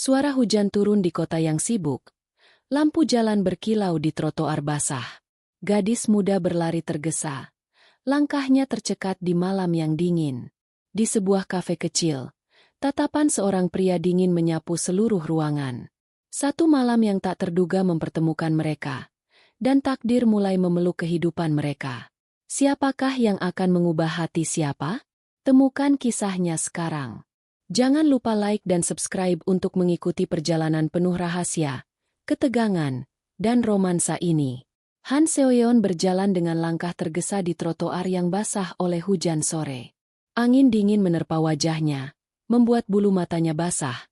Suara hujan turun di kota yang sibuk. Lampu jalan berkilau di trotoar basah. Gadis muda berlari tergesa. Langkahnya tercekat di malam yang dingin. Di sebuah kafe kecil, tatapan seorang pria dingin menyapu seluruh ruangan. Satu malam yang tak terduga mempertemukan mereka. Dan takdir mulai memeluk kehidupan mereka. Siapakah yang akan mengubah hati siapa? Temukan kisahnya sekarang. Jangan lupa like dan subscribe untuk mengikuti perjalanan penuh rahasia, ketegangan, dan romansa ini. Han Seoyeon berjalan dengan langkah tergesa di trotoar yang basah oleh hujan sore. Angin dingin menerpa wajahnya, membuat bulu matanya basah,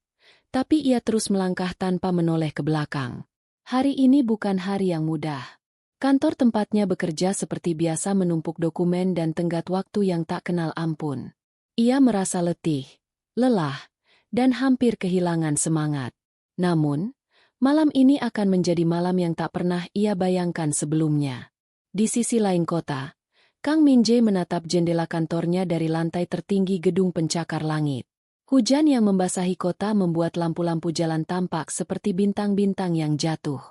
tapi ia terus melangkah tanpa menoleh ke belakang. Hari ini bukan hari yang mudah. Kantor tempatnya bekerja seperti biasa menumpuk dokumen dan tenggat waktu yang tak kenal ampun. Ia merasa letih, lelah, dan hampir kehilangan semangat. Namun, malam ini akan menjadi malam yang tak pernah ia bayangkan sebelumnya. Di sisi lain kota, Kang Min-jae menatap jendela kantornya dari lantai tertinggi gedung pencakar langit. Hujan yang membasahi kota membuat lampu-lampu jalan tampak seperti bintang-bintang yang jatuh.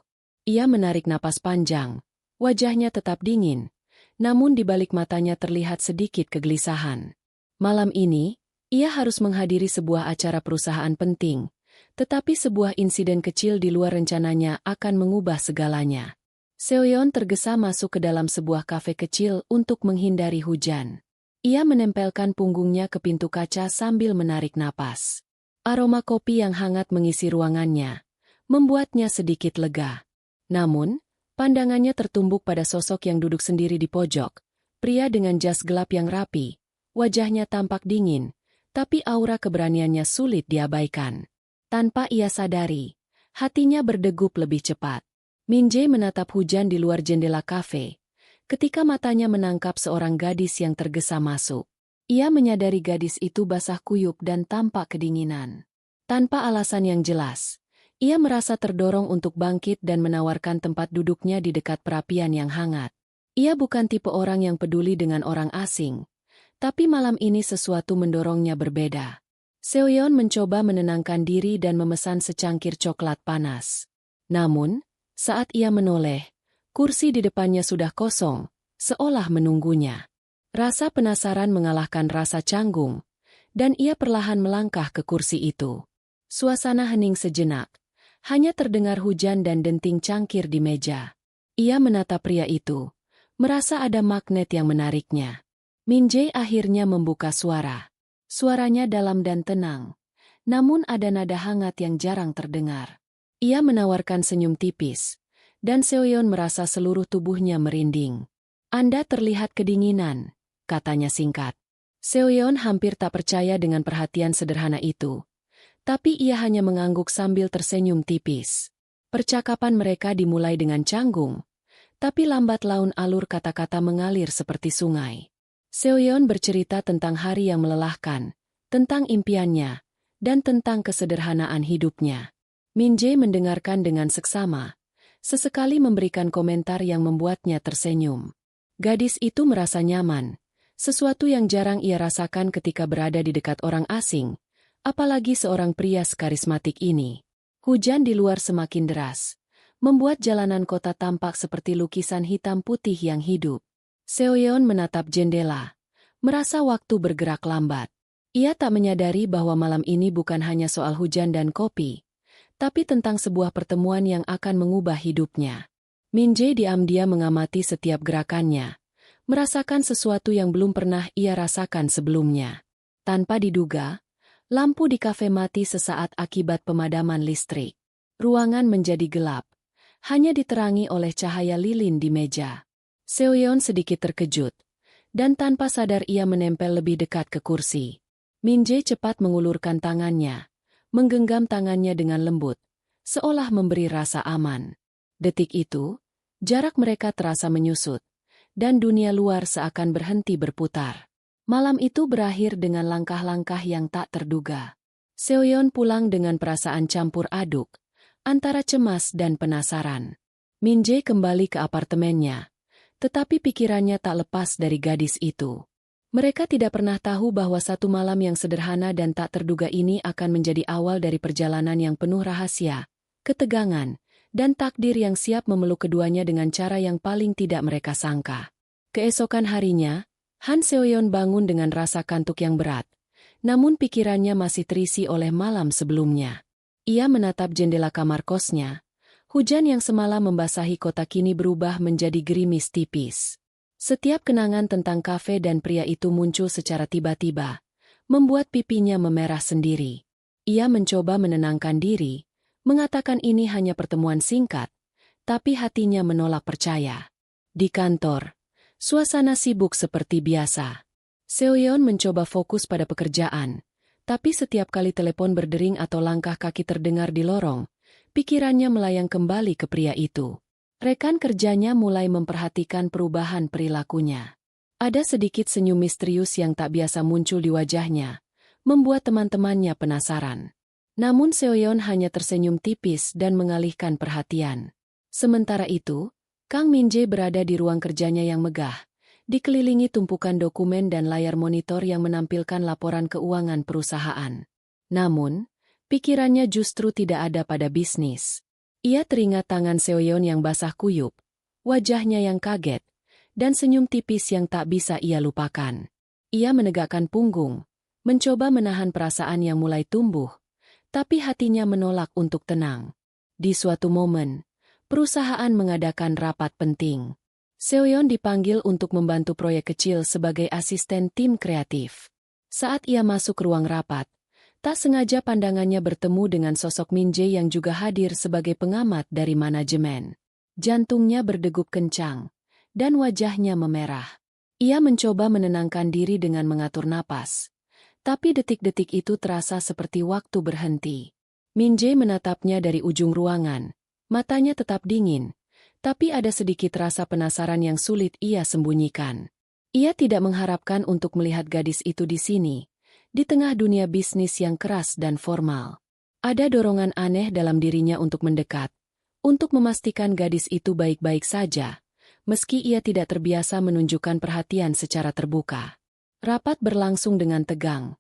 Ia menarik napas panjang, wajahnya tetap dingin, namun di balik matanya terlihat sedikit kegelisahan. Malam ini, ia harus menghadiri sebuah acara perusahaan penting, tetapi sebuah insiden kecil di luar rencananya akan mengubah segalanya. Seoyeon tergesa masuk ke dalam sebuah kafe kecil untuk menghindari hujan. Ia menempelkan punggungnya ke pintu kaca sambil menarik napas. Aroma kopi yang hangat mengisi ruangannya, membuatnya sedikit lega. Namun, pandangannya tertumbuk pada sosok yang duduk sendiri di pojok, pria dengan jas gelap yang rapi, wajahnya tampak dingin, tapi aura keberaniannya sulit diabaikan. Tanpa ia sadari, hatinya berdegup lebih cepat. Min-jae menatap hujan di luar jendela kafe, ketika matanya menangkap seorang gadis yang tergesa masuk. Ia menyadari gadis itu basah kuyup dan tampak kedinginan. Tanpa alasan yang jelas, ia merasa terdorong untuk bangkit dan menawarkan tempat duduknya di dekat perapian yang hangat. Ia bukan tipe orang yang peduli dengan orang asing, tapi malam ini sesuatu mendorongnya berbeda. Seoyeon mencoba menenangkan diri dan memesan secangkir coklat panas. Namun, saat ia menoleh, kursi di depannya sudah kosong, seolah menunggunya. Rasa penasaran mengalahkan rasa canggung, dan ia perlahan melangkah ke kursi itu. Suasana hening sejenak, hanya terdengar hujan dan denting cangkir di meja. Ia menatap pria itu, merasa ada magnet yang menariknya. Min-jae akhirnya membuka suara. Suaranya dalam dan tenang, namun ada nada hangat yang jarang terdengar. Ia menawarkan senyum tipis, dan Seoyeon merasa seluruh tubuhnya merinding. "Anda terlihat kedinginan," katanya singkat. Seoyeon hampir tak percaya dengan perhatian sederhana itu, tapi ia hanya mengangguk sambil tersenyum tipis. Percakapan mereka dimulai dengan canggung, tapi lambat laun alur kata-kata mengalir seperti sungai. Seoyeon bercerita tentang hari yang melelahkan, tentang impiannya, dan tentang kesederhanaan hidupnya. Min-jae mendengarkan dengan seksama, sesekali memberikan komentar yang membuatnya tersenyum. Gadis itu merasa nyaman, sesuatu yang jarang ia rasakan ketika berada di dekat orang asing, apalagi seorang pria karismatik ini. Hujan di luar semakin deras, membuat jalanan kota tampak seperti lukisan hitam putih yang hidup. Seoyeon menatap jendela, merasa waktu bergerak lambat. Ia tak menyadari bahwa malam ini bukan hanya soal hujan dan kopi, tapi tentang sebuah pertemuan yang akan mengubah hidupnya. Min-jae diam-diam mengamati setiap gerakannya, merasakan sesuatu yang belum pernah ia rasakan sebelumnya. Tanpa diduga, lampu di kafe mati sesaat akibat pemadaman listrik. Ruangan menjadi gelap, hanya diterangi oleh cahaya lilin di meja. Seoyeon sedikit terkejut, dan tanpa sadar ia menempel lebih dekat ke kursi. Min-jae cepat mengulurkan tangannya, menggenggam tangannya dengan lembut, seolah memberi rasa aman. Detik itu, jarak mereka terasa menyusut, dan dunia luar seakan berhenti berputar. Malam itu berakhir dengan langkah-langkah yang tak terduga. Seoyeon pulang dengan perasaan campur aduk, antara cemas dan penasaran. Min-jae kembali ke apartemennya, tetapi pikirannya tak lepas dari gadis itu. Mereka tidak pernah tahu bahwa satu malam yang sederhana dan tak terduga ini akan menjadi awal dari perjalanan yang penuh rahasia, ketegangan, dan takdir yang siap memeluk keduanya dengan cara yang paling tidak mereka sangka. Keesokan harinya, Han Seoyeon bangun dengan rasa kantuk yang berat, namun pikirannya masih terisi oleh malam sebelumnya. Ia menatap jendela kamar kosnya. Hujan yang semalam membasahi kota kini berubah menjadi gerimis tipis. Setiap kenangan tentang kafe dan pria itu muncul secara tiba-tiba, membuat pipinya memerah sendiri. Ia mencoba menenangkan diri, mengatakan ini hanya pertemuan singkat, tapi hatinya menolak percaya. Di kantor, suasana sibuk seperti biasa. Seoyeon mencoba fokus pada pekerjaan, tapi setiap kali telepon berdering atau langkah kaki terdengar di lorong, pikirannya melayang kembali ke pria itu. Rekan kerjanya mulai memperhatikan perubahan perilakunya. Ada sedikit senyum misterius yang tak biasa muncul di wajahnya, membuat teman-temannya penasaran. Namun Seoyeon hanya tersenyum tipis dan mengalihkan perhatian. Sementara itu, Kang Min-jae berada di ruang kerjanya yang megah, dikelilingi tumpukan dokumen dan layar monitor yang menampilkan laporan keuangan perusahaan. Namun, pikirannya justru tidak ada pada bisnis. Ia teringat tangan Seoyeon yang basah kuyup, wajahnya yang kaget, dan senyum tipis yang tak bisa ia lupakan. Ia menegakkan punggung, mencoba menahan perasaan yang mulai tumbuh, tapi hatinya menolak untuk tenang. Di suatu momen, perusahaan mengadakan rapat penting. Seoyeon dipanggil untuk membantu proyek kecil sebagai asisten tim kreatif. Saat ia masuk ruang rapat, tak sengaja pandangannya bertemu dengan sosok Min-jae yang juga hadir sebagai pengamat dari manajemen. Jantungnya berdegup kencang, dan wajahnya memerah. Ia mencoba menenangkan diri dengan mengatur napas. Tapi detik-detik itu terasa seperti waktu berhenti. Min-jae menatapnya dari ujung ruangan. Matanya tetap dingin, tapi ada sedikit rasa penasaran yang sulit ia sembunyikan. Ia tidak mengharapkan untuk melihat gadis itu di sini, di tengah dunia bisnis yang keras dan formal. Ada dorongan aneh dalam dirinya untuk mendekat, untuk memastikan gadis itu baik-baik saja, meski ia tidak terbiasa menunjukkan perhatian secara terbuka. Rapat berlangsung dengan tegang.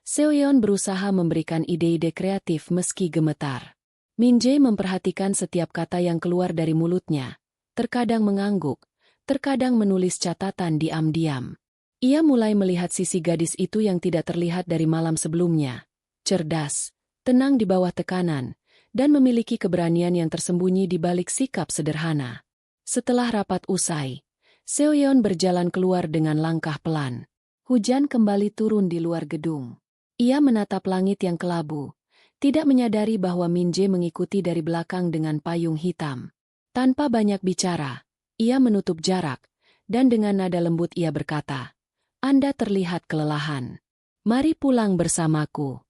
Seoyeon berusaha memberikan ide-ide kreatif meski gemetar. Min-jae memperhatikan setiap kata yang keluar dari mulutnya, terkadang mengangguk, terkadang menulis catatan diam-diam. Ia mulai melihat sisi gadis itu yang tidak terlihat dari malam sebelumnya. Cerdas, tenang di bawah tekanan, dan memiliki keberanian yang tersembunyi di balik sikap sederhana. Setelah rapat usai, Seoyeon berjalan keluar dengan langkah pelan. Hujan kembali turun di luar gedung. Ia menatap langit yang kelabu, tidak menyadari bahwa Min-jae mengikuti dari belakang dengan payung hitam. Tanpa banyak bicara, ia menutup jarak, dan dengan nada lembut ia berkata, "Anda terlihat kelelahan. Mari pulang bersamaku."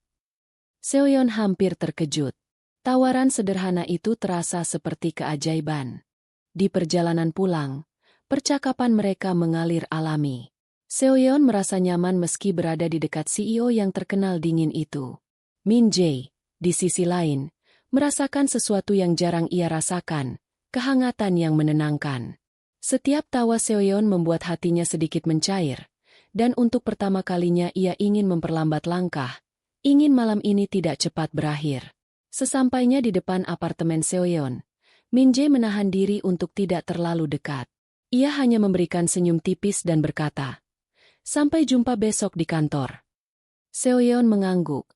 Seoyeon hampir terkejut. Tawaran sederhana itu terasa seperti keajaiban. Di perjalanan pulang, percakapan mereka mengalir alami. Seoyeon merasa nyaman meski berada di dekat CEO yang terkenal dingin itu. Min-jae, di sisi lain, merasakan sesuatu yang jarang ia rasakan, kehangatan yang menenangkan. Setiap tawa Seoyeon membuat hatinya sedikit mencair, dan untuk pertama kalinya ia ingin memperlambat langkah, ingin malam ini tidak cepat berakhir. Sesampainya di depan apartemen Seoyeon, Min-jae menahan diri untuk tidak terlalu dekat. Ia hanya memberikan senyum tipis dan berkata, "Sampai jumpa besok di kantor." Seoyeon mengangguk,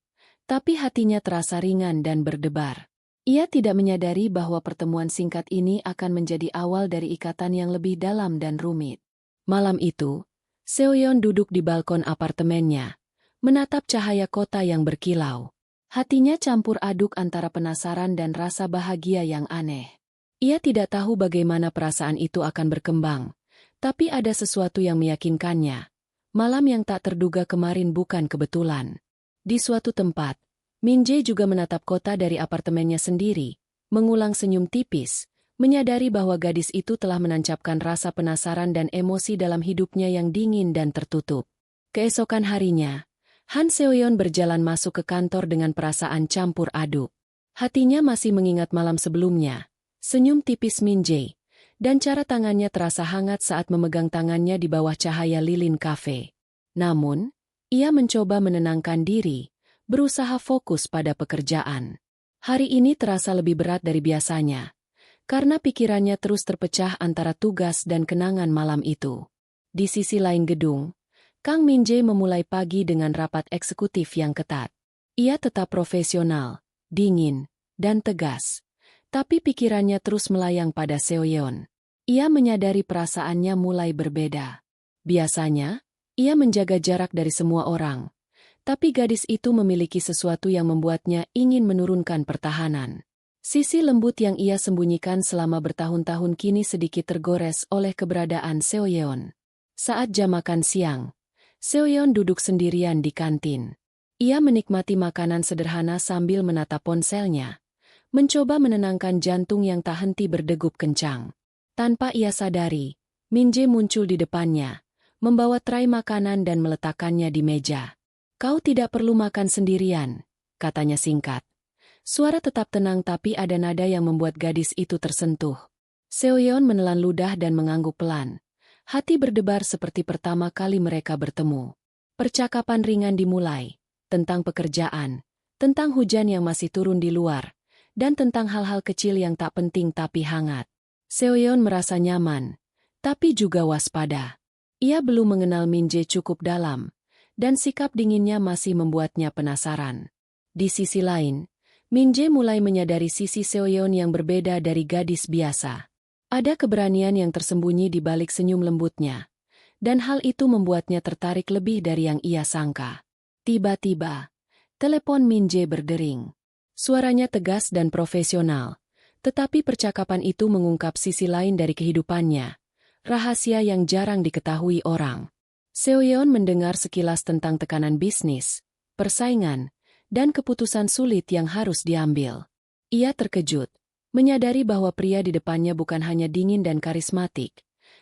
tapi hatinya terasa ringan dan berdebar. Ia tidak menyadari bahwa pertemuan singkat ini akan menjadi awal dari ikatan yang lebih dalam dan rumit. Malam itu, Seoyeon duduk di balkon apartemennya, menatap cahaya kota yang berkilau. Hatinya campur aduk antara penasaran dan rasa bahagia yang aneh. Ia tidak tahu bagaimana perasaan itu akan berkembang, tapi ada sesuatu yang meyakinkannya. Malam yang tak terduga kemarin bukan kebetulan. Di suatu tempat, Min-jae juga menatap kota dari apartemennya sendiri, mengulang senyum tipis, menyadari bahwa gadis itu telah menancapkan rasa penasaran dan emosi dalam hidupnya yang dingin dan tertutup. Keesokan harinya, Han Seoyeon berjalan masuk ke kantor dengan perasaan campur aduk. Hatinya masih mengingat malam sebelumnya, senyum tipis Min-jae, dan cara tangannya terasa hangat saat memegang tangannya di bawah cahaya lilin kafe. Namun, ia mencoba menenangkan diri, berusaha fokus pada pekerjaan. Hari ini terasa lebih berat dari biasanya, karena pikirannya terus terpecah antara tugas dan kenangan malam itu. Di sisi lain gedung, Kang Min-jae memulai pagi dengan rapat eksekutif yang ketat. Ia tetap profesional, dingin, dan tegas. Tapi pikirannya terus melayang pada Seo Yeon. Ia menyadari perasaannya mulai berbeda. Biasanya, ia menjaga jarak dari semua orang. Tapi gadis itu memiliki sesuatu yang membuatnya ingin menurunkan pertahanan. Sisi lembut yang ia sembunyikan selama bertahun-tahun kini sedikit tergores oleh keberadaan Seo Yeon. Saat jam makan siang, Seo Yeon duduk sendirian di kantin. Ia menikmati makanan sederhana sambil menatap ponselnya, mencoba menenangkan jantung yang tak henti berdegup kencang. Tanpa ia sadari, Min-jae muncul di depannya, membawa tray makanan dan meletakkannya di meja. "Kau tidak perlu makan sendirian," katanya singkat. Suara tetap tenang tapi ada nada yang membuat gadis itu tersentuh. Seo Yeon menelan ludah dan mengangguk pelan. Hati berdebar seperti pertama kali mereka bertemu. Percakapan ringan dimulai, tentang pekerjaan, tentang hujan yang masih turun di luar, dan tentang hal-hal kecil yang tak penting tapi hangat. Seo Yeon merasa nyaman, tapi juga waspada. Ia belum mengenal Min-jae cukup dalam, dan sikap dinginnya masih membuatnya penasaran. Di sisi lain, Min-jae mulai menyadari sisi Seo Yeon yang berbeda dari gadis biasa. Ada keberanian yang tersembunyi di balik senyum lembutnya, dan hal itu membuatnya tertarik lebih dari yang ia sangka. Tiba-tiba, telepon Min-jae berdering. Suaranya tegas dan profesional, tetapi percakapan itu mengungkap sisi lain dari kehidupannya, rahasia yang jarang diketahui orang. Seo Yeon mendengar sekilas tentang tekanan bisnis, persaingan, dan keputusan sulit yang harus diambil. Ia terkejut, menyadari bahwa pria di depannya bukan hanya dingin dan karismatik,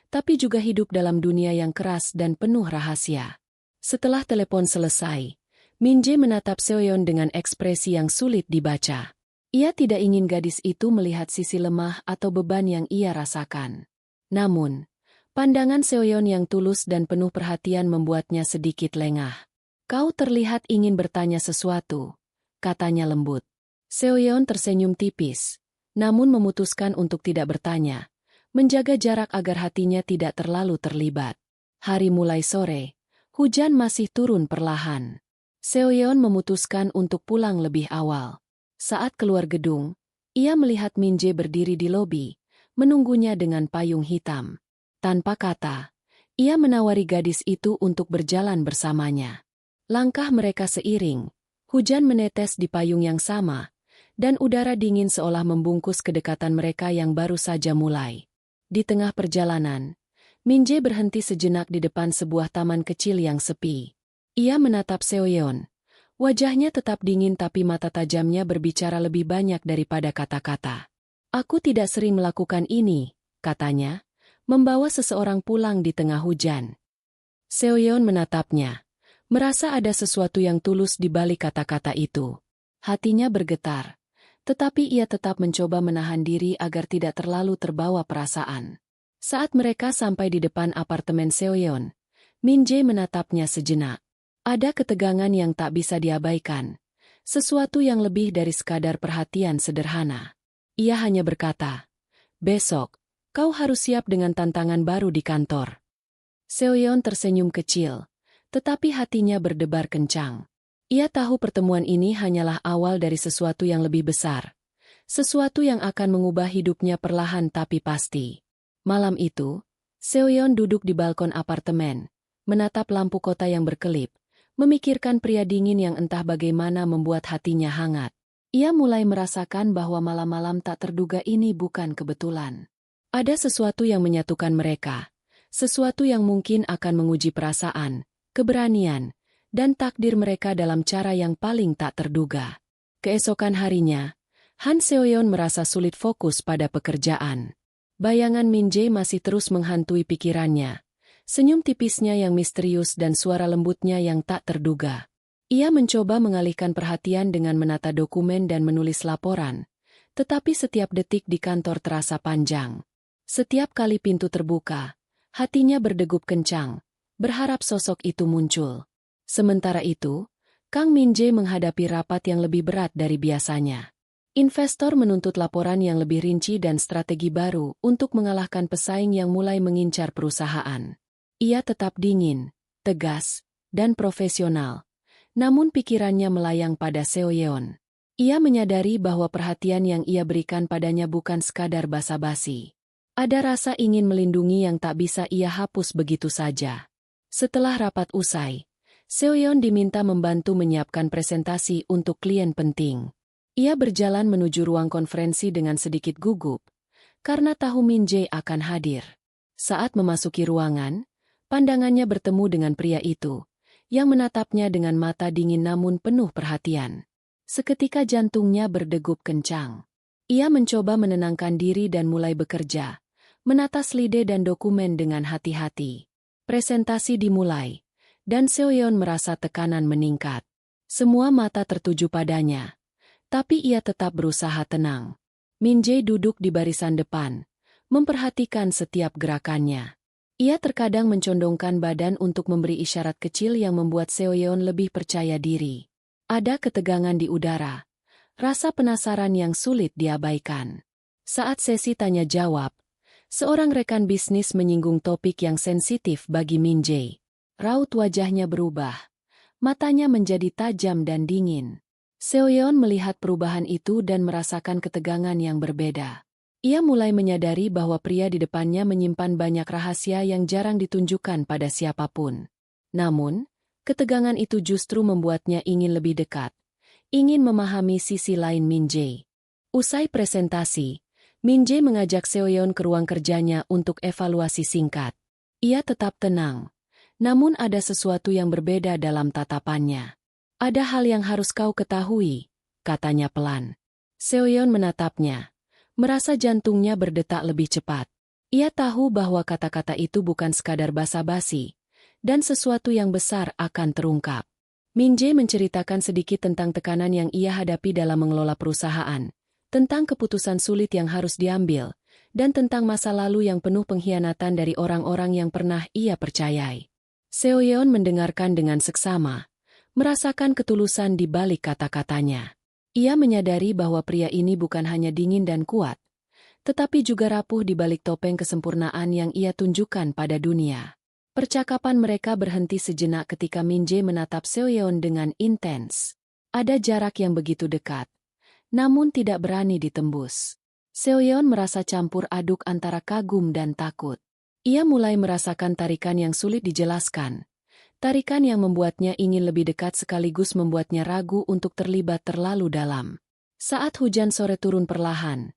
tapi juga hidup dalam dunia yang keras dan penuh rahasia. Setelah telepon selesai, Min-jae menatap Seo Yeon dengan ekspresi yang sulit dibaca. Ia tidak ingin gadis itu melihat sisi lemah atau beban yang ia rasakan. Namun, pandangan Seo Yeon yang tulus dan penuh perhatian membuatnya sedikit lengah. "Kau terlihat ingin bertanya sesuatu," katanya lembut. Seo Yeon tersenyum tipis, namun memutuskan untuk tidak bertanya, menjaga jarak agar hatinya tidak terlalu terlibat. Hari mulai sore, hujan masih turun perlahan. Seo Yeon memutuskan untuk pulang lebih awal. Saat keluar gedung, ia melihat Min-jae berdiri di lobi, menunggunya dengan payung hitam. Tanpa kata, ia menawari gadis itu untuk berjalan bersamanya. Langkah mereka seiring, hujan menetes di payung yang sama, dan udara dingin seolah membungkus kedekatan mereka yang baru saja mulai. Di tengah perjalanan, Min-jae berhenti sejenak di depan sebuah taman kecil yang sepi. Ia menatap Seo Yeon. Wajahnya tetap dingin tapi mata tajamnya berbicara lebih banyak daripada kata-kata. "Aku tidak sering melakukan ini," katanya, membawa seseorang pulang di tengah hujan. Seo Yeon menatapnya, merasa ada sesuatu yang tulus di balik kata-kata itu. Hatinya bergetar, tetapi ia tetap mencoba menahan diri agar tidak terlalu terbawa perasaan. Saat mereka sampai di depan apartemen Seo Yeon, Min-jae menatapnya sejenak. Ada ketegangan yang tak bisa diabaikan, sesuatu yang lebih dari sekadar perhatian sederhana. Ia hanya berkata, "Besok, kau harus siap dengan tantangan baru di kantor." Seo Yeon tersenyum kecil, tetapi hatinya berdebar kencang. Ia tahu pertemuan ini hanyalah awal dari sesuatu yang lebih besar, sesuatu yang akan mengubah hidupnya perlahan tapi pasti. Malam itu, Seo Yeon duduk di balkon apartemen, menatap lampu kota yang berkelip, memikirkan pria dingin yang entah bagaimana membuat hatinya hangat. Ia mulai merasakan bahwa malam-malam tak terduga ini bukan kebetulan. Ada sesuatu yang menyatukan mereka, sesuatu yang mungkin akan menguji perasaan, keberanian, dan takdir mereka dalam cara yang paling tak terduga. Keesokan harinya, Han Seo Yeon merasa sulit fokus pada pekerjaan. Bayangan Min-jae masih terus menghantui pikirannya. Senyum tipisnya yang misterius dan suara lembutnya yang tak terduga. Ia mencoba mengalihkan perhatian dengan menata dokumen dan menulis laporan, tetapi setiap detik di kantor terasa panjang. Setiap kali pintu terbuka, hatinya berdegup kencang, berharap sosok itu muncul. Sementara itu, Kang Min Jae menghadapi rapat yang lebih berat dari biasanya. Investor menuntut laporan yang lebih rinci dan strategi baru untuk mengalahkan pesaing yang mulai mengincar perusahaan. Ia tetap dingin, tegas, dan profesional. Namun pikirannya melayang pada Seo Yeon. Ia menyadari bahwa perhatian yang ia berikan padanya bukan sekadar basa-basi. Ada rasa ingin melindungi yang tak bisa ia hapus begitu saja. Setelah rapat usai, Seo Yeon diminta membantu menyiapkan presentasi untuk klien penting. Ia berjalan menuju ruang konferensi dengan sedikit gugup, karena tahu Min Jae akan hadir. Saat memasuki ruangan, pandangannya bertemu dengan pria itu, yang menatapnya dengan mata dingin namun penuh perhatian. Seketika jantungnya berdegup kencang. Ia mencoba menenangkan diri dan mulai bekerja, menata slide dan dokumen dengan hati-hati. Presentasi dimulai, dan Seo Yeon merasa tekanan meningkat. Semua mata tertuju padanya. Tapi ia tetap berusaha tenang. Min Jae duduk di barisan depan, memperhatikan setiap gerakannya. Ia terkadang mencondongkan badan untuk memberi isyarat kecil yang membuat Seo Yeon lebih percaya diri. Ada ketegangan di udara, rasa penasaran yang sulit diabaikan. Saat sesi tanya-jawab, seorang rekan bisnis menyinggung topik yang sensitif bagi Min Jae. Raut wajahnya berubah, matanya menjadi tajam dan dingin. Seo Yeon melihat perubahan itu dan merasakan ketegangan yang berbeda. Ia mulai menyadari bahwa pria di depannya menyimpan banyak rahasia yang jarang ditunjukkan pada siapapun. Namun, ketegangan itu justru membuatnya ingin lebih dekat, ingin memahami sisi lain Min Jae. Usai presentasi, Min Jae mengajak Seo Yeon ke ruang kerjanya untuk evaluasi singkat. Ia tetap tenang, namun ada sesuatu yang berbeda dalam tatapannya. Ada hal yang harus kau ketahui, katanya pelan. Seo Yeon menatapnya, merasa jantungnya berdetak lebih cepat. Ia tahu bahwa kata-kata itu bukan sekadar basa-basi, dan sesuatu yang besar akan terungkap. Min Jae menceritakan sedikit tentang tekanan yang ia hadapi dalam mengelola perusahaan, tentang keputusan sulit yang harus diambil, dan tentang masa lalu yang penuh pengkhianatan dari orang-orang yang pernah ia percayai. Seo Yeon mendengarkan dengan seksama, merasakan ketulusan di balik kata-katanya. Ia menyadari bahwa pria ini bukan hanya dingin dan kuat, tetapi juga rapuh di balik topeng kesempurnaan yang ia tunjukkan pada dunia. Percakapan mereka berhenti sejenak ketika Min Jae menatap Seo Yeon dengan intens. Ada jarak yang begitu dekat, namun tidak berani ditembus. Seo Yeon merasa campur aduk antara kagum dan takut. Ia mulai merasakan tarikan yang sulit dijelaskan. Tarikan yang membuatnya ingin lebih dekat sekaligus membuatnya ragu untuk terlibat terlalu dalam. Saat hujan sore turun perlahan,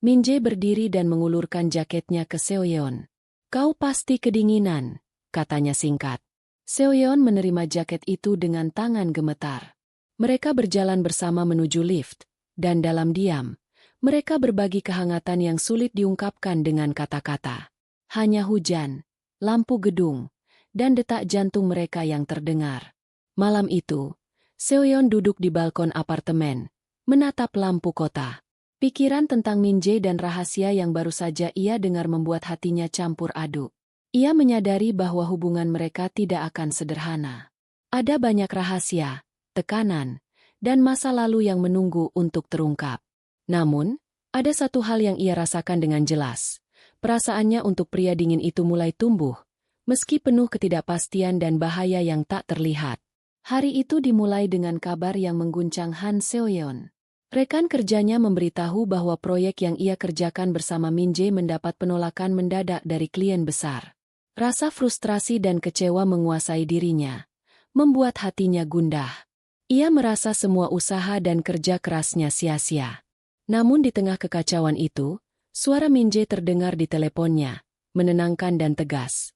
Min Jae berdiri dan mengulurkan jaketnya ke Seo Yeon. Kau pasti kedinginan, katanya singkat. Seo Yeon menerima jaket itu dengan tangan gemetar. Mereka berjalan bersama menuju lift, dan dalam diam, mereka berbagi kehangatan yang sulit diungkapkan dengan kata-kata. Hanya hujan, lampu gedung, dan detak jantung mereka yang terdengar. Malam itu, Seo Yeon duduk di balkon apartemen, menatap lampu kota. Pikiran tentang Min Jae dan rahasia yang baru saja ia dengar membuat hatinya campur aduk. Ia menyadari bahwa hubungan mereka tidak akan sederhana. Ada banyak rahasia, tekanan, dan masa lalu yang menunggu untuk terungkap. Namun, ada satu hal yang ia rasakan dengan jelas. Perasaannya untuk pria dingin itu mulai tumbuh, meski penuh ketidakpastian dan bahaya yang tak terlihat. Hari itu dimulai dengan kabar yang mengguncang Han Seo Yeon. Rekan kerjanya memberitahu bahwa proyek yang ia kerjakan bersama Min Jae mendapat penolakan mendadak dari klien besar. Rasa frustrasi dan kecewa menguasai dirinya, membuat hatinya gundah. Ia merasa semua usaha dan kerja kerasnya sia-sia. Namun di tengah kekacauan itu, suara Min Jae terdengar di teleponnya, menenangkan dan tegas.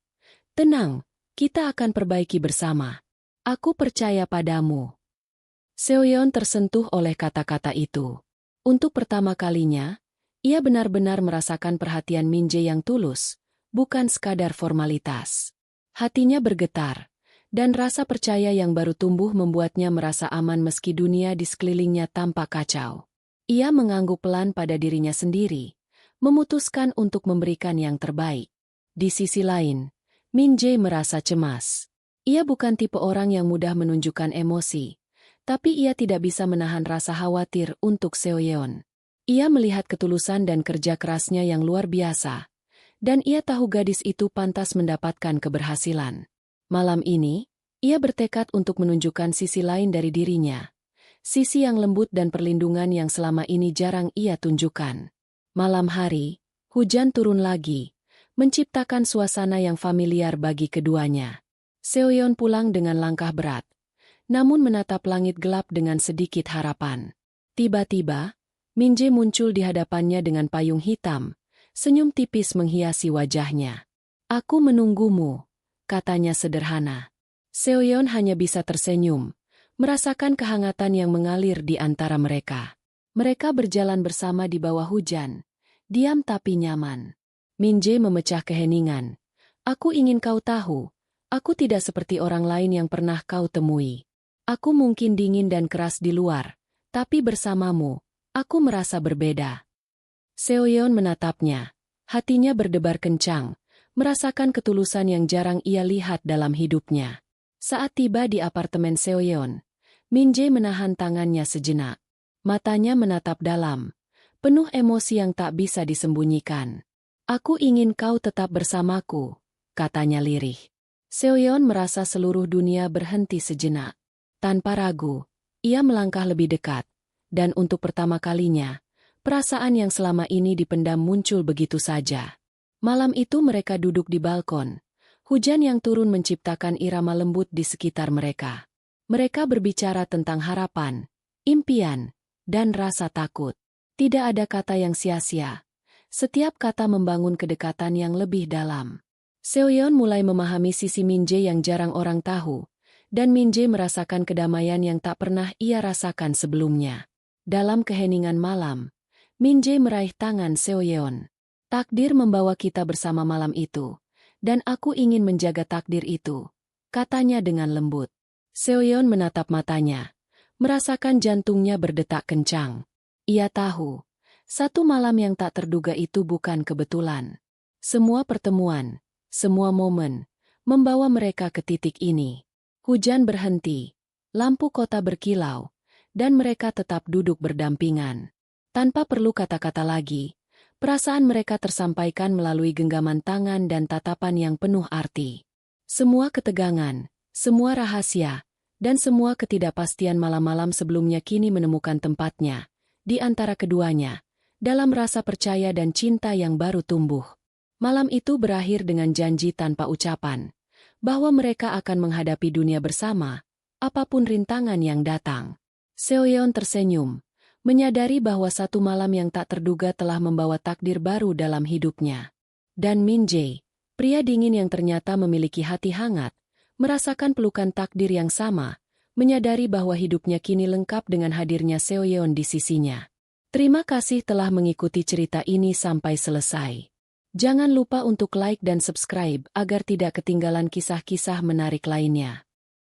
Tenang, kita akan perbaiki bersama. Aku percaya padamu. Seo Yeon tersentuh oleh kata-kata itu. Untuk pertama kalinya, ia benar-benar merasakan perhatian Min Jae yang tulus, bukan sekadar formalitas. Hatinya bergetar, dan rasa percaya yang baru tumbuh membuatnya merasa aman meski dunia di sekelilingnya tampak kacau. Ia mengangguk pelan pada dirinya sendiri, memutuskan untuk memberikan yang terbaik. Di sisi lain, Min Jae merasa cemas. Ia bukan tipe orang yang mudah menunjukkan emosi, tapi ia tidak bisa menahan rasa khawatir untuk Seo Yeon. Ia melihat ketulusan dan kerja kerasnya yang luar biasa, dan ia tahu gadis itu pantas mendapatkan keberhasilan. Malam ini, ia bertekad untuk menunjukkan sisi lain dari dirinya, sisi yang lembut dan perlindungan yang selama ini jarang ia tunjukkan. Malam hari, hujan turun lagi, menciptakan suasana yang familiar bagi keduanya. Seo Yeon pulang dengan langkah berat, namun menatap langit gelap dengan sedikit harapan. Tiba-tiba, Min Jae muncul di hadapannya dengan payung hitam, senyum tipis menghiasi wajahnya. "Aku menunggumu," katanya sederhana. Seo Yeon hanya bisa tersenyum, merasakan kehangatan yang mengalir di antara mereka. Mereka berjalan bersama di bawah hujan, diam tapi nyaman. Min Jae memecah keheningan. "Aku ingin kau tahu, aku tidak seperti orang lain yang pernah kau temui. Aku mungkin dingin dan keras di luar, tapi bersamamu, aku merasa berbeda." Seo Yeon menatapnya, hatinya berdebar kencang, merasakan ketulusan yang jarang ia lihat dalam hidupnya. Saat tiba di apartemen Seo Yeon, Min Jae menahan tangannya sejenak. Matanya menatap dalam, penuh emosi yang tak bisa disembunyikan. "Aku ingin kau tetap bersamaku," katanya lirih. Seo Yeon merasa seluruh dunia berhenti sejenak. Tanpa ragu, ia melangkah lebih dekat, dan untuk pertama kalinya, perasaan yang selama ini dipendam muncul begitu saja. Malam itu mereka duduk di balkon. Hujan yang turun menciptakan irama lembut di sekitar mereka. Mereka berbicara tentang harapan, impian, dan rasa takut. Tidak ada kata yang sia-sia. Setiap kata membangun kedekatan yang lebih dalam. Seo Yeon mulai memahami sisi Min Jae yang jarang orang tahu, dan Min Jae merasakan kedamaian yang tak pernah ia rasakan sebelumnya. Dalam keheningan malam, Min Jae meraih tangan Seo Yeon. "Takdir membawa kita bersama malam itu, dan aku ingin menjaga takdir itu," katanya dengan lembut. Seo Yeon menatap matanya, merasakan jantungnya berdetak kencang. Ia tahu, satu malam yang tak terduga itu bukan kebetulan. Semua pertemuan, semua momen, membawa mereka ke titik ini. Hujan berhenti, lampu kota berkilau, dan mereka tetap duduk berdampingan. Tanpa perlu kata-kata lagi, perasaan mereka tersampaikan melalui genggaman tangan dan tatapan yang penuh arti. Semua ketegangan, semua rahasia, dan semua ketidakpastian malam-malam sebelumnya kini menemukan tempatnya di antara keduanya, dalam rasa percaya dan cinta yang baru tumbuh. Malam itu berakhir dengan janji tanpa ucapan, bahwa mereka akan menghadapi dunia bersama, apapun rintangan yang datang. Seo Yeon tersenyum, menyadari bahwa satu malam yang tak terduga telah membawa takdir baru dalam hidupnya. Dan Min Jae, pria dingin yang ternyata memiliki hati hangat, merasakan pelukan takdir yang sama, menyadari bahwa hidupnya kini lengkap dengan hadirnya Seo Yeon di sisinya. Terima kasih telah mengikuti cerita ini sampai selesai. Jangan lupa untuk like dan subscribe agar tidak ketinggalan kisah-kisah menarik lainnya.